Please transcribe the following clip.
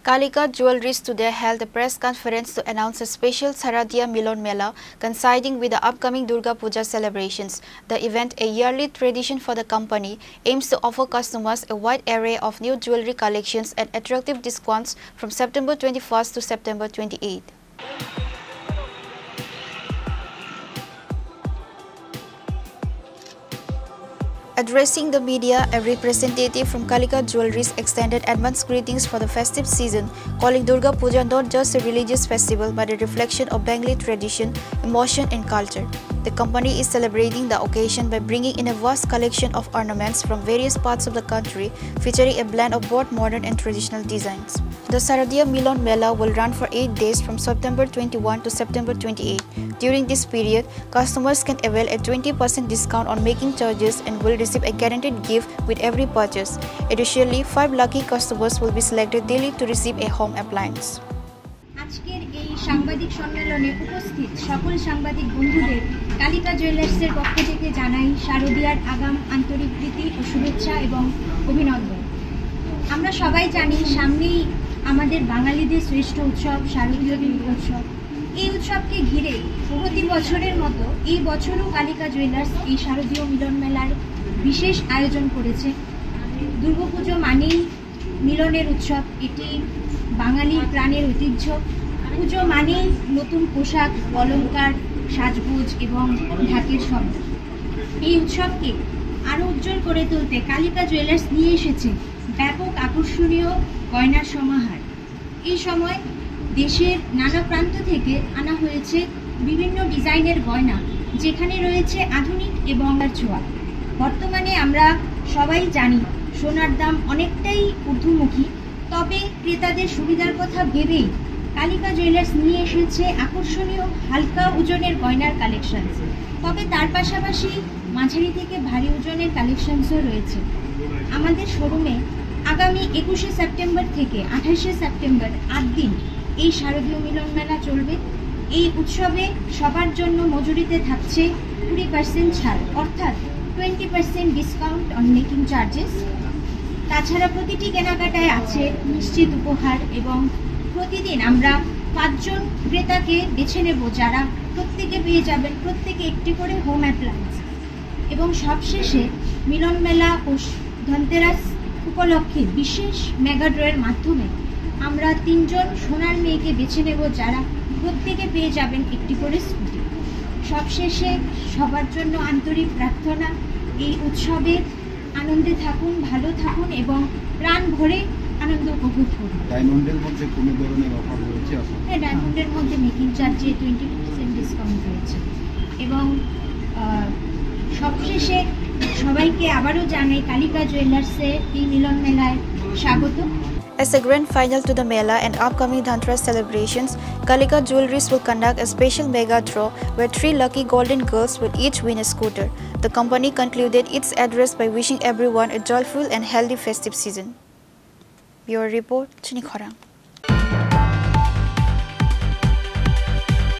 Kalika Jewelries today held a press conference to announce a special Sharadiya Milon Mela coinciding with the upcoming Durga Puja celebrations. The event, a yearly tradition for the company, aims to offer customers a wide array of new jewelry collections and attractive discounts from September 21st to September 28th. Addressing the media, a representative from Kalika Jewelries extended advance greetings for the festive season, calling Durga Puja not just a religious festival but a reflection of Bengali tradition, emotion and culture. The company is celebrating the occasion by bringing in a vast collection of ornaments from various parts of the country, featuring a blend of both modern and traditional designs. The Sharadiya Milon Mela will run for 8 days from September 21 to September 28. During this period, customers can avail a 20% discount on making charges and will receive a guaranteed gift with every purchase. Additionally, 5 lucky customers will be selected daily to receive a home appliance. আজকের এই সাংবাদিক সম্মেলনে উপস্থিত সকল সাংবাদিক বন্ধুদের কালিকা জুয়েলার্সের পক্ষ থেকে জানাই শারদীয়ার আগাম আন্তরিক প্রীতি ও শুভেচ্ছা এবং অভিনন্দন। আমরা সবাই জানি সামনেই আমাদের বাঙালিদের শ্রেষ্ঠ উৎসব শারদীয় দুর্গোৎসব। এই উৎসবকে ঘিরে প্রতি বছরের মতো এই বছরও কালিকা জুয়েলার্স এই শারদীয় মিলন মেলার বিশেষ আয়োজন করেছে। দুর্গাপুজো মানেই মিলনের উৎসব, এটি বাঙালির প্রাণের ঐতিহ্য। পুজো মানেই নতুন পোশাক, অলংকার, সাজগোজ এবং ঢাকের শব্দ। এই উৎসবকে আরও উজ্জ্বল করে তুলতে কালিকা জুয়েলার্স নিয়ে এসেছে ব্যাপক আকর্ষণীয় গয়নার সমাহার। এই সময় দেশের নানা প্রান্ত থেকে আনা হয়েছে বিভিন্ন ডিজাইনের গয়না, যেখানে রয়েছে আধুনিক এবং ছোঁয়া। বর্তমানে আমরা সবাই জানি সোনার দাম অনেকটাই ঊর্ধ্বমুখী, তবে ক্রেতাদের সুবিধার কথা ভেবেই কালিকা জুয়েলার্স নিয়ে এসেছে আকর্ষণীয় হালকা ওজনের গয়নার কালেকশন। তবে তার পাশাপাশি মাঝারি থেকে ভারী ওজনের কালেকশনসও রয়েছে। আমাদের শোরুমে আগামী 21শে সেপ্টেম্বর থেকে 28শে সেপ্টেম্বর 8 দিন এই শারদীয় মিলন মেলা চলবে। এই উৎসবে সবার জন্য মজুরিতে থাকছে 20% ছাড়, অর্থাৎ 20% ডিসকাউন্ট অন মেকিং চার্জেস। তাছাড়া প্রতিটি কেনাকাটায় আছে নিশ্চিত উপহার এবং প্রতিদিন আমরা 5 জন ক্রেতাকে বেছে নেব, যারা প্রত্যেকে পেয়ে যাবেন প্রত্যেকে একটি করে হোম অ্যাপ্লায়েন্স। এবং সবশেষে মিলন মেলা ও ধনতেরাস উপলক্ষে বিশেষ মেগা ড্রয়ের মাধ্যমে আমরা 3 জন সোনার মেয়েকে বেছে নেব, যারা প্রত্যেকে পেয়ে যাবেন একটি করে স্কুটি। সবশেষে সবার জন্য আন্তরিক প্রার্থনা, এই উৎসবে আনন্দে থাকুন, ভালো থাকুন এবং প্রাণ ভরে আনন্দ উপভোগ করুন। ডায়মন্ডের মধ্যে কোনো ধরনের অফার রয়েছে? হ্যাঁ, ডায়মন্ডের মধ্যে মেকিং চার্জে 20% ডিসকাউন্ট রয়েছে। এবং সবশেষে সবাইকে আবারও জানাই কালিকা জুয়েলার্সে এই মিলন মেলায় স্বাগত। As a grand final to the Mela and upcoming Dhanteras celebrations, Kalika Jewelries will conduct a special mega draw where 3 lucky golden girls will each win a scooter. The company concluded its address by wishing everyone a joyful and healthy festive season. Bureau Report, Chini Khorang.